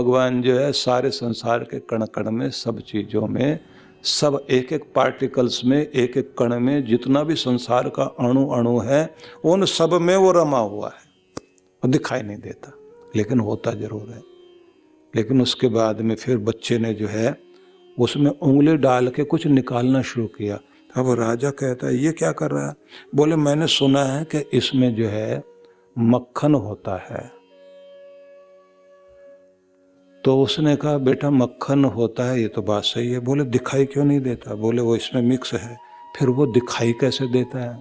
भगवान जो है सारे संसार के कण कण में, सब चीजों में, सब एक एक पार्टिकल्स में, एक एक कण में जितना भी संसार का अणु अणु है उन सब में वो रमा हुआ है और दिखाई नहीं देता, लेकिन होता जरूर है। लेकिन उसके बाद में फिर बच्चे ने जो है उसमें उंगली डाल के कुछ निकालना शुरू किया। अब राजा कहता है ये क्या कर रहा है? बोले मैंने सुना है कि इसमें जो है मक्खन होता है। तो उसने कहा बेटा मक्खन होता है, ये तो बात सही है। बोले दिखाई क्यों नहीं देता? बोले वो इसमें मिक्स है। फिर वो दिखाई कैसे देता है?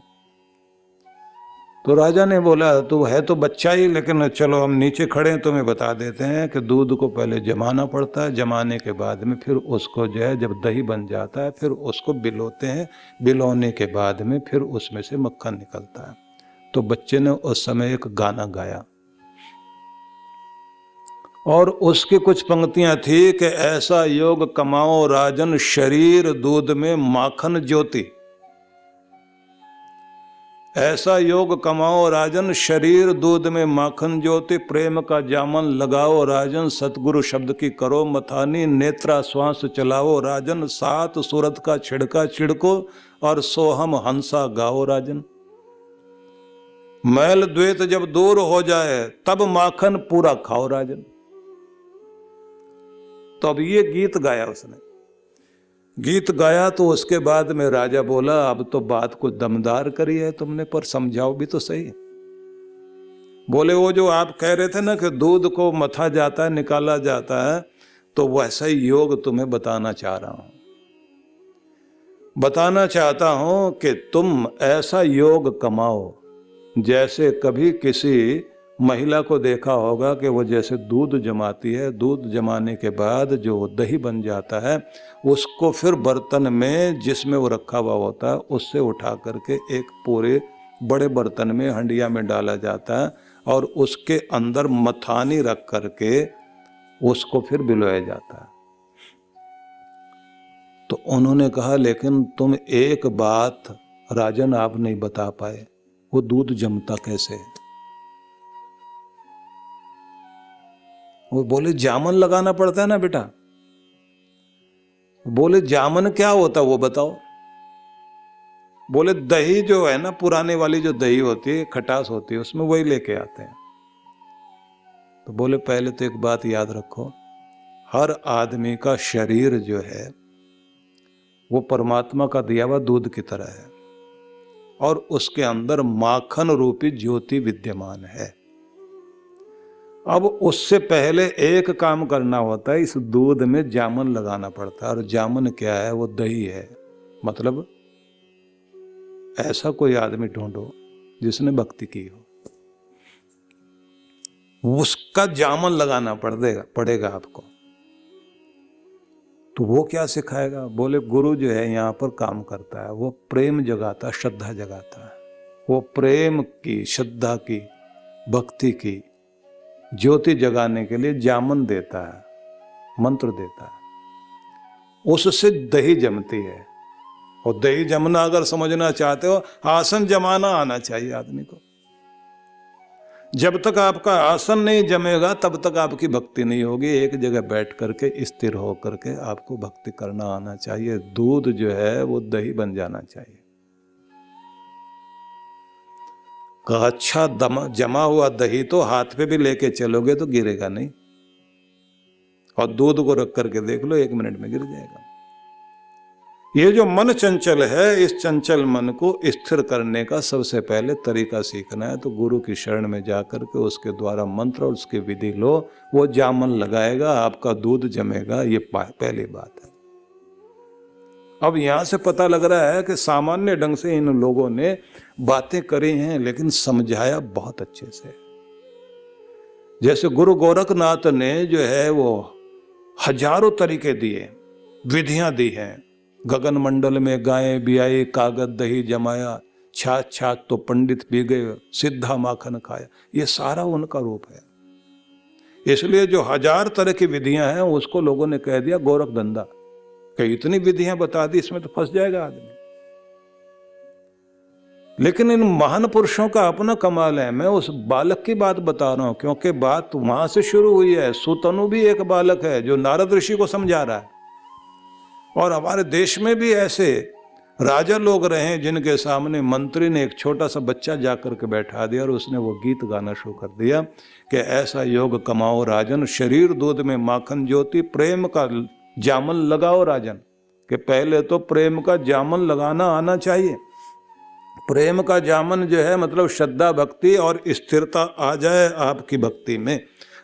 तो राजा ने बोला तो है तो बच्चा ही, लेकिन चलो हम नीचे खड़े हैं तुम्हें बता देते हैं कि दूध को पहले जमाना पड़ता है, जमाने के बाद में फिर उसको जो है जब दही बन जाता है फिर उसको बिलोते हैं, बिलोने के बाद में फिर उसमें से मक्खन निकलता है। तो बच्चे ने उस समय एक गाना गाया और उसकी कुछ पंक्तियां थी कि ऐसा योग कमाओ राजन शरीर दूध में माखन ज्योति। ऐसा योग कमाओ राजन शरीर दूध में माखन ज्योति, प्रेम का जामन लगाओ राजन सतगुरु शब्द की करो मथानी, नेत्रा श्वास चलाओ राजन सात सूरत का छिड़का छिड़को और सोहम हंसा गाओ राजन। मैल द्वेत जब दूर हो जाए तब माखन पूरा खाओ राजन। तो अब ये गीत गाया उसने। गीत गाया तो उसके बाद में राजा बोला अब तो बात को दमदार करी है तुमने, पर समझाओ भी तो सही। बोले वो जो आप कह रहे थे ना कि दूध को मथा जाता है, निकाला जाता है, तो वैसा ही योग तुम्हें बताना चाह रहा हूं। बताना चाहता हूं कि तुम ऐसा योग कमाओ जैसे कभी किसी महिला को देखा होगा कि वो जैसे दूध जमाती है, दूध जमाने के बाद जो दही बन जाता है उसको फिर बर्तन में जिसमें वो रखा हुआ होता है उससे उठा करके एक पूरे बड़े बर्तन में हंडिया में डाला जाता है और उसके अंदर मथानी रख करके उसको फिर बिलोया जाता है। तो उन्होंने कहा लेकिन तुम एक बात राजन आप नहीं बता पाए, वो दूध जमता कैसे है? वो बोले जामन लगाना पड़ता है ना बेटा। बोले जामन क्या होता है वो बताओ। बोले दही जो है ना, पुराने वाली जो दही होती है, खटास होती है, उसमें वही लेके आते हैं। तो बोले पहले तो एक बात याद रखो, हर आदमी का शरीर जो है वो परमात्मा का दिया हुआ दूध की तरह है और उसके अंदर माखन रूपी ज्योति विद्यमान है। अब उससे पहले एक काम करना होता है, इस दूध में जामन लगाना पड़ता है। और जामन क्या है? वो दही है। मतलब ऐसा कोई आदमी ढूंढो जिसने भक्ति की हो, उसका जामन लगाना पड़ेगा आपको। तो वो क्या सिखाएगा? बोले गुरु जो है यहाँ पर काम करता है, वो प्रेम जगाता, श्रद्धा जगाता है। वो प्रेम की, श्रद्धा की, भक्ति की ज्योति जगाने के लिए जामन देता है, मंत्र देता है, उससे दही जमती है। और दही जमना अगर समझना चाहते हो, आसन जमाना आना चाहिए आदमी को। जब तक आपका आसन नहीं जमेगा तब तक आपकी भक्ति नहीं होगी। एक जगह बैठ करके स्थिर हो करके आपको भक्ति करना आना चाहिए। दूध जो है वो दही बन जाना चाहिए। का अच्छा जमा हुआ दही तो हाथ पे भी लेके चलोगे तो गिरेगा नहीं, और दूध को रख करके देख लो 1 मिनट में गिर जाएगा। ये जो मन चंचल है, इस चंचल मन को स्थिर करने का सबसे पहले तरीका सीखना है। तो गुरु की शरण में जाकर के उसके द्वारा मंत्र और उसकी विधि लो, वो जामन लगाएगा, आपका दूध जमेगा। ये पहली बात है। अब यहां से पता लग रहा है कि सामान्य ढंग से इन लोगों ने बातें करी हैं लेकिन समझाया बहुत अच्छे से। जैसे गुरु गोरखनाथ ने जो है वो हजारों तरीके दिए, विधियां दी हैं। गगन मंडल में गायें बियाई, कागज दही जमाया, छाछ छाछ तो पंडित पी गए, सिद्धा माखन खाया। ये सारा उनका रूप है। इसलिए जो 1000 तरह की विधियां हैं उसको लोगों ने कह दिया गोरख धंधा। कि इतनी विधियां बता दी, इसमें तो फंस जाएगा आदमी। लेकिन इन महान पुरुषों का अपना कमाल है। मैं उस बालक की बात बता रहा हूं, क्योंकि बात वहां से शुरू हुई है। सुतनु भी एक बालक है जो नारद ऋषि को समझा रहा है। और हमारे देश में भी ऐसे राजा लोग रहे हैं जिनके सामने मंत्री ने एक छोटा सा बच्चा जाकर के बैठा दिया और उसने वो गीत गाना शुरू कर दिया कि ऐसा योग कमाओ राजन, शरीर दूध में माखन ज्योति, प्रेम का जामन लगाओ राजन। कि पहले तो प्रेम का जामन लगाना आना चाहिए। प्रेम का जामन जो है मतलब श्रद्धा भक्ति और स्थिरता आ जाए आपकी भक्ति में।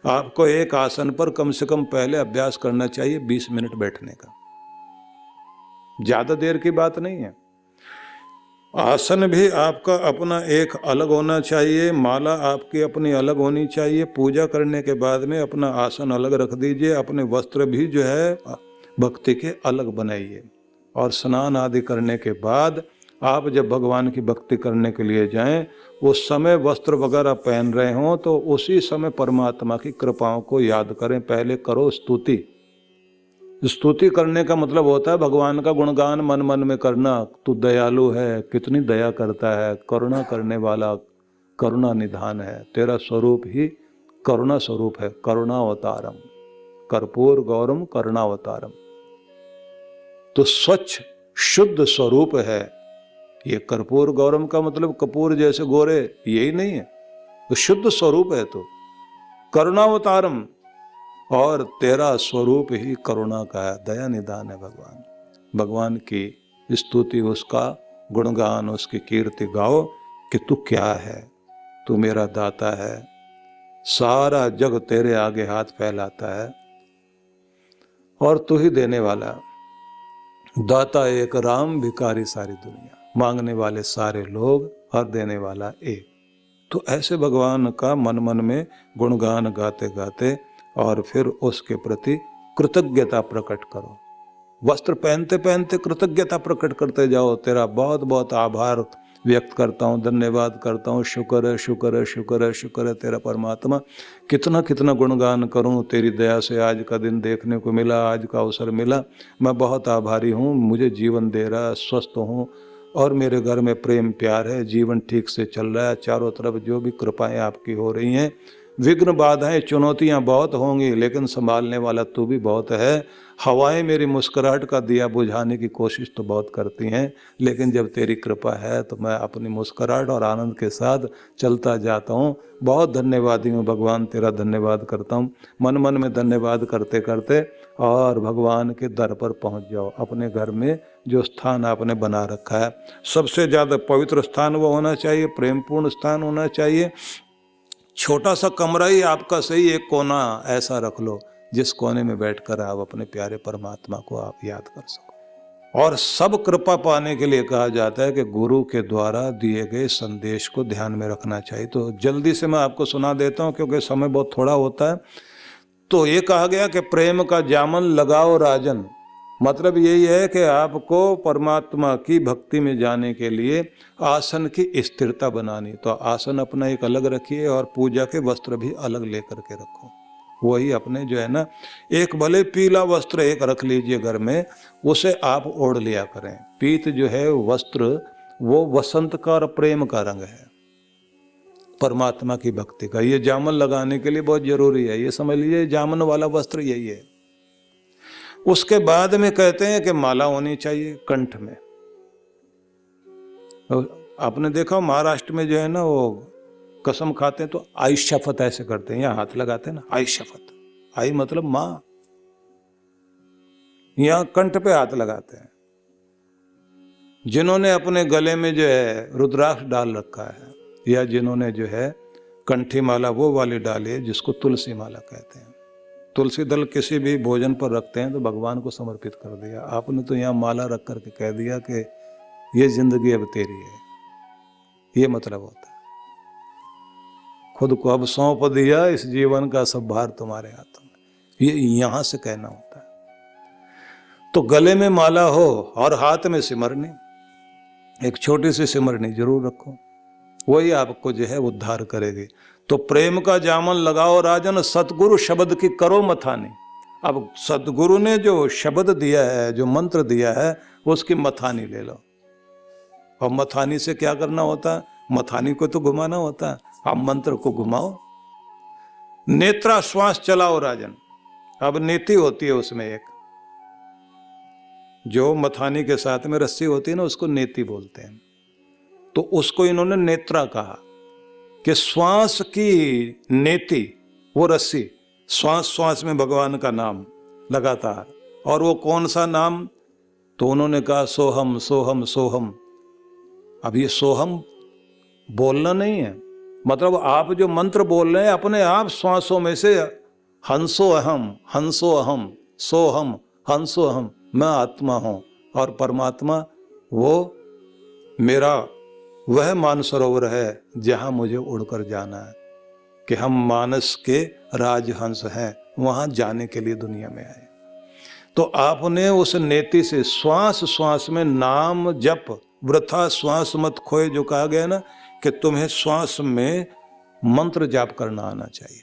आपको एक आसन पर कम से कम पहले अभ्यास करना चाहिए 20 मिनट बैठने का, ज्यादा देर की बात नहीं है। आसन भी आपका अपना एक अलग होना चाहिए, माला आपकी अपनी अलग होनी चाहिए। पूजा करने के बाद में अपना आसन अलग रख दीजिए, अपने वस्त्र भी जो है भक्ति के अलग बनाइए। और स्नान आदि करने के बाद आप जब भगवान की भक्ति करने के लिए जाएं, उस समय वस्त्र वगैरह पहन रहे हों तो उसी समय परमात्मा की कृपाओं को याद करें। पहले करो स्तुति। स्तुति करने का मतलब होता है भगवान का गुणगान मन मन में करना। तू दयालु है, कितनी दया करता है, करुणा करने वाला, करुणा निधान है, तेरा स्वरूप ही करुणा स्वरूप है। करुणावतारम कर्पूर गौरम करुणावतारम। तो स्वच्छ शुद्ध स्वरूप है ये। कर्पूर गौरम का मतलब कपूर जैसे गोरे, यही नहीं है, तो शुद्ध स्वरूप है। तो करुणावतारम, और तेरा स्वरूप ही करुणा का है, दया निदान है भगवान। भगवान की स्तुति, उसका गुणगान, उसकी कीर्ति गाओ कि तू क्या है। तू मेरा दाता है, सारा जग तेरे आगे हाथ फैलाता है और तू ही देने वाला। दाता एक राम, भिखारी सारी दुनिया, मांगने वाले सारे लोग और देने वाला एक। तो ऐसे भगवान का मन मन में गुणगान गाते गाते और फिर उसके प्रति कृतज्ञता प्रकट करो। वस्त्र पहनते पहनते कृतज्ञता प्रकट करते जाओ। तेरा बहुत बहुत आभार व्यक्त करता हूँ, धन्यवाद करता हूँ, शुक्र है शुक्र है शुक्र है शुक्र है तेरा परमात्मा। कितना कितना गुणगान करूँ, तेरी दया से आज का दिन देखने को मिला, आज का अवसर मिला। मैं बहुत आभारी हूँ, मुझे जीवन दे रहा, स्वस्थ हूँ और मेरे घर में प्रेम प्यार है, जीवन ठीक से चल रहा है। चारों तरफ जो भी कृपाएं आपकी हो रही हैं, विघ्न बाधाएं चुनौतियां बहुत होंगी, लेकिन संभालने वाला तू भी बहुत है। हवाएं मेरी मुस्कुराहट का दिया बुझाने की कोशिश तो बहुत करती हैं, लेकिन जब तेरी कृपा है तो मैं अपनी मुस्कुराहट और आनंद के साथ चलता जाता हूँ। बहुत धन्यवादी हूँ भगवान, तेरा धन्यवाद करता हूँ। मन मन में धन्यवाद करते करते और भगवान के दर पर पहुँच जाओ। अपने घर में जो स्थान आपने बना रखा है, सबसे ज़्यादा पवित्र स्थान वो होना चाहिए, प्रेमपूर्ण स्थान होना चाहिए। छोटा सा कमरा ही आपका सही, एक कोना ऐसा रख लो जिस कोने में बैठकर आप अपने प्यारे परमात्मा को आप याद कर सको। और सब कृपा पाने के लिए कहा जाता है कि गुरु के द्वारा दिए गए संदेश को ध्यान में रखना चाहिए। तो जल्दी से मैं आपको सुना देता हूँ क्योंकि समय बहुत थोड़ा होता है। तो ये कहा गया कि प्रेम का जामन लगाओ राजन, मतलब यही है कि आपको परमात्मा की भक्ति में जाने के लिए आसन की स्थिरता बनानी। तो आसन अपना एक अलग रखिए और पूजा के वस्त्र भी अलग लेकर के रखो। वही अपने जो है ना, एक भले पीला वस्त्र एक रख लीजिए घर में, उसे आप ओढ़ लिया करें। पीत जो है वस्त्र, वो वसंत का और प्रेम का रंग है, परमात्मा की भक्ति का। ये जामन लगाने के लिए बहुत जरूरी है, ये समझ लीजिए जामन वाला वस्त्र यही है। उसके बाद में कहते हैं कि माला होनी चाहिए कंठ में। आपने देखा महाराष्ट्र में जो है ना, वो कसम खाते हैं तो आई शपथ ऐसे करते हैं, यहाँ हाथ लगाते हैं ना, आई शपथ। आई मतलब माँ, यहाँ कंठ पे हाथ लगाते हैं। जिन्होंने अपने गले में जो है रुद्राक्ष डाल रखा है, या जिन्होंने जो है कंठी माला वो वाली डाली है जिसको तुलसी माला कहते हैं। तुलसी दल किसी भी भोजन पर रखते हैं तो भगवान को समर्पित कर दिया। आपने तो यहाँ माला रख करके कह दिया कि ये जिंदगी अब तेरी है, ये मतलब होता है। खुद को अब सौंप दिया, इस जीवन का सब भार तुम्हारे हाथों में, ये यहाँ से कहना होता है। तो गले में माला हो और हाथ में सिमरनी, एक छोटी सी सिमरनी जरूर रखो, वही आपको जो है उद्धार करेगी। तो प्रेम का जामन लगाओ राजन, सतगुरु शब्द की करो मथानी। अब सतगुरु ने जो शब्द दिया है, जो मंत्र दिया है, उसकी मथानी ले लो। और मथानी से क्या करना होता है? मथानी को तो घुमाना होता है। आप मंत्र को घुमाओ। नेत्रा श्वास चलाओ राजन। अब नीति होती है उसमें एक, जो मथानी के साथ में रस्सी होती है ना, उसको नेति बोलते हैं। तो उसको इन्होंने नेत्रा कहा कि श्वास की नेति, वो रस्सी, श्वास श्वास में भगवान का नाम लगातार। और वो कौन सा नाम? तो उन्होंने कहा सोहम सोहम सोहम। अब ये सोहम बोलना नहीं है, मतलब आप जो मंत्र बोल रहे हैं अपने आप श्वासों में से हंसो अहम सोहम हंसो अहम, मैं आत्मा हूं और परमात्मा वो मेरा वह मानसरोवर है जहां मुझे उड़कर जाना है, कि हम मानस के राजहंस हैं, वहां जाने के लिए दुनिया में आए। तो आपने उस नेति से श्वास श्वास में नाम जप, वृथा श्वास मत खोए, जो कहा गया ना कि तुम्हें श्वास में मंत्र जाप करना आना चाहिए।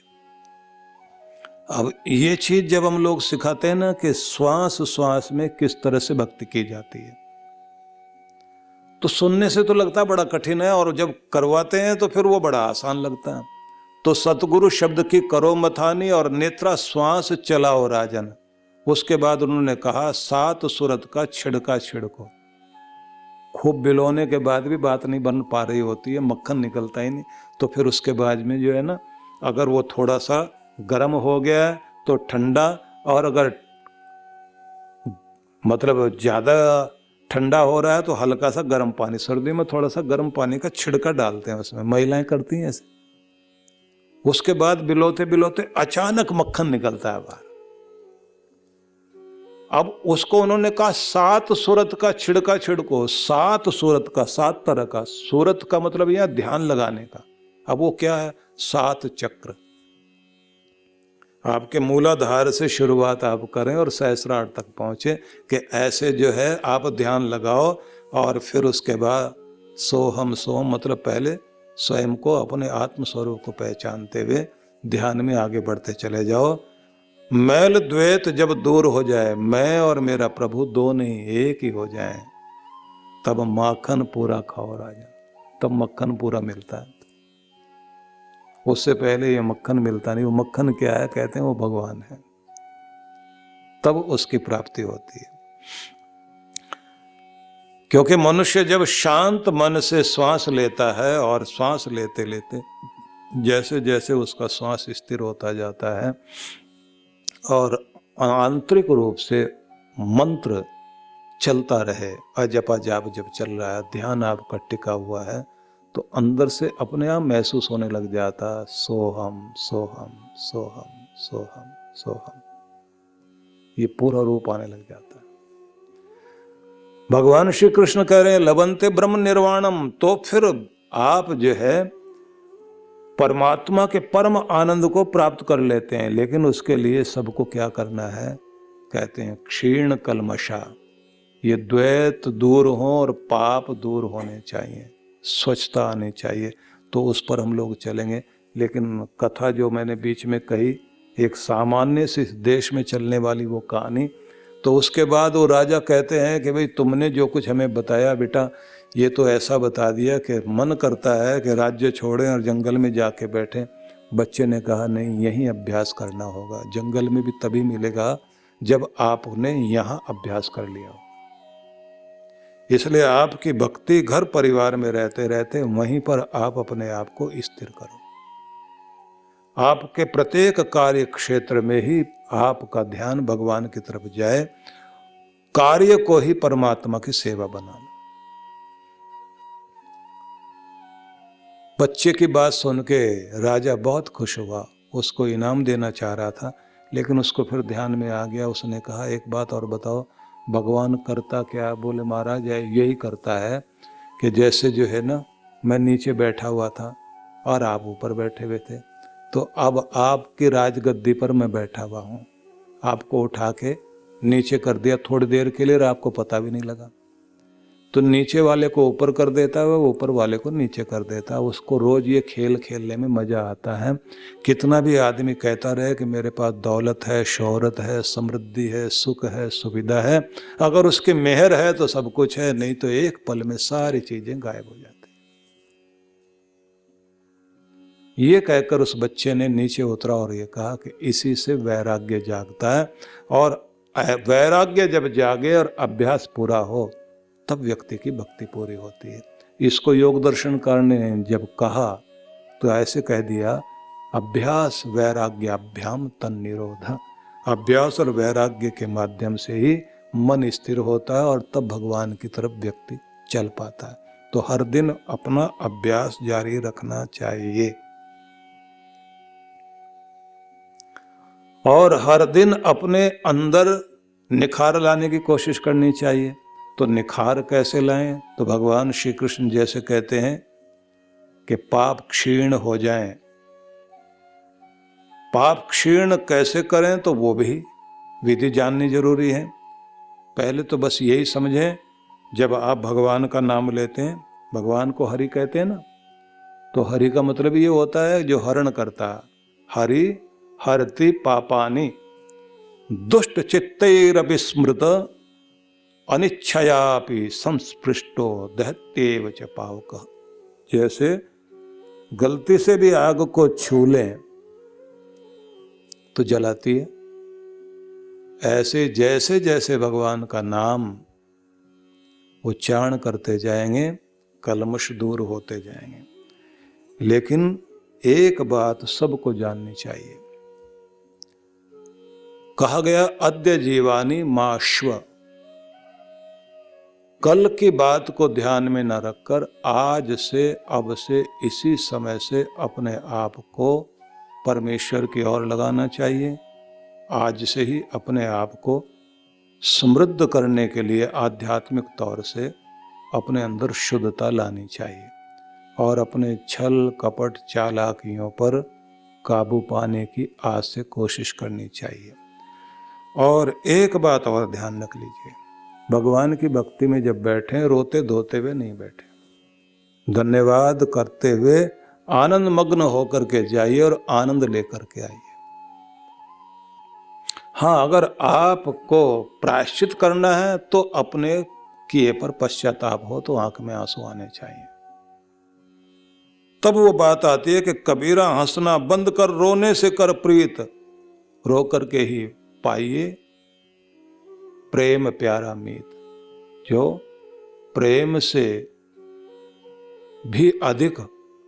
अब ये चीज जब हम लोग सिखाते हैं ना कि श्वास श्वास में किस तरह से भक्ति की जाती है, तो सुनने से तो लगता बड़ा कठिन है, और जब करवाते हैं तो फिर वो बड़ा आसान लगता है। तो सतगुरु शब्द की करो मथानी और नेत्रा श्वास चलाओ राजन। उसके बाद उन्होंने कहा 7 सूरत का छिड़का छिड़को। खूब बिलोने के बाद भी बात नहीं बन पा रही होती है, मक्खन निकलता ही नहीं, तो फिर उसके बाद में जो है ना, अगर वो थोड़ा सा गर्म हो गया है तो ठंडा, और अगर मतलब ज़्यादा ठंडा हो रहा है तो हल्का सा गर्म पानी, सर्दी में थोड़ा सा गर्म पानी का छिड़का डालते हैं उसमें, महिलाएं करती हैं ऐसे। उसके बाद बिलोते बिलोते अचानक मक्खन निकलता है बाहर। अब उसको उन्होंने कहा 7 सूरत का छिड़का छिड़को। 7 सूरत का, 7 तरह का। सूरत का मतलब यह ध्यान लगाने का। अब वो क्या है? 7 चक्र। आपके मूलाधार से शुरुआत आप करें और सहस्रार तक पहुंचे, कि ऐसे जो है आप ध्यान लगाओ, और फिर उसके बाद सोहम सोहम, मतलब पहले स्वयं को, अपने आत्म स्वरूप को पहचानते हुए ध्यान में आगे बढ़ते चले जाओ। मैल द्वैत जब दूर हो जाए, मैं और मेरा प्रभु दो नहीं एक ही हो जाए, तब माखन पूरा खाओ राजा। तब मक्खन पूरा मिलता है, उससे पहले ये मक्खन मिलता नहीं। वो मक्खन क्या है? कहते हैं वो भगवान है, तब उसकी प्राप्ति होती है। क्योंकि मनुष्य जब शांत मन से श्वास लेता है, और श्वास लेते लेते जैसे जैसे उसका श्वास स्थिर होता जाता है और आंतरिक रूप से मंत्र चलता रहे, अजपा जाप जब चल रहा है, ध्यान आपका टिका हुआ है, तो अंदर से अपने आप महसूस होने लग जाता सोहम सोहम सोहम सोहम सोहम, ये पूरा रूप आने लग जाता है। भगवान श्री कृष्ण कह रहे हैं लभन्ते ब्रह्म निर्वाणम। तो फिर आप जो है परमात्मा के परम आनंद को प्राप्त कर लेते हैं, लेकिन उसके लिए सबको क्या करना है? कहते हैं क्षीण कलमशा, ये द्वैत दूर हो और पाप दूर होने चाहिए, स्वच्छता आनी चाहिए, तो उस पर हम लोग चलेंगे। लेकिन कथा जो मैंने बीच में कही, एक सामान्य से देश में चलने वाली वो कहानी, तो उसके बाद वो राजा कहते हैं कि भाई तुमने जो कुछ हमें बताया बेटा, ये तो ऐसा बता दिया कि मन करता है कि राज्य छोड़ें और जंगल में जाके बैठें। बच्चे ने कहा नहीं, यहीं अभ्यास करना होगा, जंगल में भी तभी मिलेगा जब आपने यहाँ अभ्यास कर लिया हो। इसलिए आपकी भक्ति घर परिवार में रहते रहते वहीं पर आप अपने आप को स्थिर करो। आपके प्रत्येक कार्य क्षेत्र में ही आपका ध्यान भगवान की तरफ जाए, कार्य को ही परमात्मा की सेवा बना लो। बच्चे की बात सुन के राजा बहुत खुश हुआ, उसको इनाम देना चाह रहा था, लेकिन उसको फिर ध्यान में आ गया। उसने कहा एक बात और बताओ, भगवान करता क्या? बोले महाराज यही करता है कि जैसे जो है ना, मैं नीचे बैठा हुआ था और आप ऊपर बैठे हुए थे, तो अब आपकी राजगद्दी पर मैं बैठा हुआ हूँ, आपको उठा के नीचे कर दिया थोड़ी देर के लिए और आपको पता भी नहीं लगा। तो नीचे वाले को ऊपर कर देता है, वो ऊपर वाले को नीचे कर देता है। उसको रोज ये खेल खेलने में मजा आता है। कितना भी आदमी कहता रहे कि मेरे पास दौलत है, शोहरत है, समृद्धि है, सुख है, सुविधा है, अगर उसकी मेहर है तो सब कुछ है, नहीं तो एक पल में सारी चीजें गायब हो जाती। ये कहकर उस बच्चे ने नीचे उतरा और ये कहा कि इसी से वैराग्य जागता है, और वैराग्य जब जागे और अभ्यास पूरा हो तब व्यक्ति की भक्ति पूरी होती है। इसको योग दर्शनकार ने जब कहा तो ऐसे कह दिया, अभ्यास वैराग्याभ्याम तन निरोध। अभ्यास और वैराग्य के माध्यम से ही मन स्थिर होता है और तब भगवान की तरफ व्यक्ति चल पाता है। तो हर दिन अपना अभ्यास जारी रखना चाहिए और हर दिन अपने अंदर निखार लाने की कोशिश करनी चाहिए। तो निखार कैसे लाएं? तो भगवान श्री कृष्ण जैसे कहते हैं कि पाप क्षीण हो जाएं। पाप क्षीण कैसे करें? तो वो भी विधि जाननी जरूरी है। पहले तो बस यही समझें, जब आप भगवान का नाम लेते हैं, भगवान को हरि कहते हैं ना, तो हरि का मतलब ये होता है जो हरण करता है। हरि हरति पापानि दुष्ट चित्तैरविस्मृत अनिच्छयापि संस्पृष्टो दहत्येव च पावकः। जैसे गलती से भी आग को छू लें तो जलाती है, ऐसे जैसे जैसे भगवान का नाम उच्चारण करते जाएंगे कलमश दूर होते जाएंगे। लेकिन एक बात सबको जाननी चाहिए, कहा गया अद्य जीवानी माश्व। कल की बात को ध्यान में न रखकर आज से, अब से, इसी समय से अपने आप को परमेश्वर की ओर लगाना चाहिए। आज से ही अपने आप को समृद्ध करने के लिए आध्यात्मिक तौर से अपने अंदर शुद्धता लानी चाहिए और अपने छल कपट चालाकियों पर काबू पाने की आज से कोशिश करनी चाहिए। और एक बात और ध्यान रख लीजिए, भगवान की भक्ति में जब बैठे रोते धोते हुए नहीं बैठे, धन्यवाद करते हुए आनंद मग्न होकर के जाइए और आनंद लेकर के आइए। हाँ, अगर आपको प्रायश्चित करना है तो अपने किए पर पश्चाताप हो तो आंख में आंसू आने चाहिए। तब वो बात आती है कि कबीरा हंसना बंद कर, रोने से कर प्रीत, रो करके ही पाइए प्रेम प्यारा मीत। जो प्रेम से भी अधिक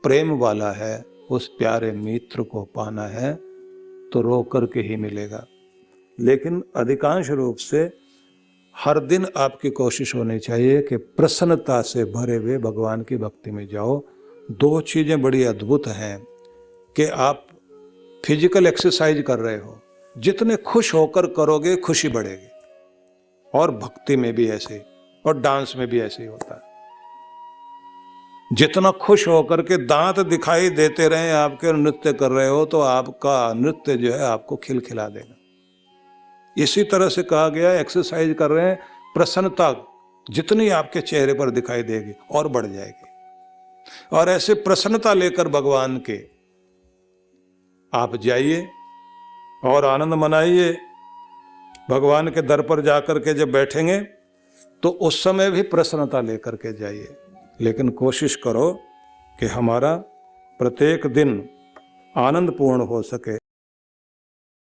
प्रेम वाला है, उस प्यारे मित्र को पाना है तो रो करके ही मिलेगा। लेकिन अधिकांश रूप से हर दिन आपकी कोशिश होनी चाहिए कि प्रसन्नता से भरे हुए भगवान की भक्ति में जाओ। दो चीजें बड़ी अद्भुत हैं कि आप फिजिकल एक्सरसाइज कर रहे हो, जितने खुश होकर करोगे खुशी बढ़ेगी, और भक्ति में भी ऐसे, और डांस में भी ऐसे ही होता है। जितना खुश होकर के दांत दिखाई देते रहे आपके नृत्य कर रहे हो तो आपका नृत्य जो है आपको खिलखिला देगा। इसी तरह से कहा गया एक्सरसाइज कर रहे हैं, प्रसन्नता जितनी आपके चेहरे पर दिखाई देगी और बढ़ जाएगी। और ऐसे प्रसन्नता लेकर भगवान के आप जाइए और आनंद मनाइए। भगवान के दर पर जाकर के जब बैठेंगे तो उस समय भी प्रसन्नता लेकर के जाइए। लेकिन कोशिश करो कि हमारा प्रत्येक दिन आनंदपूर्ण हो सके।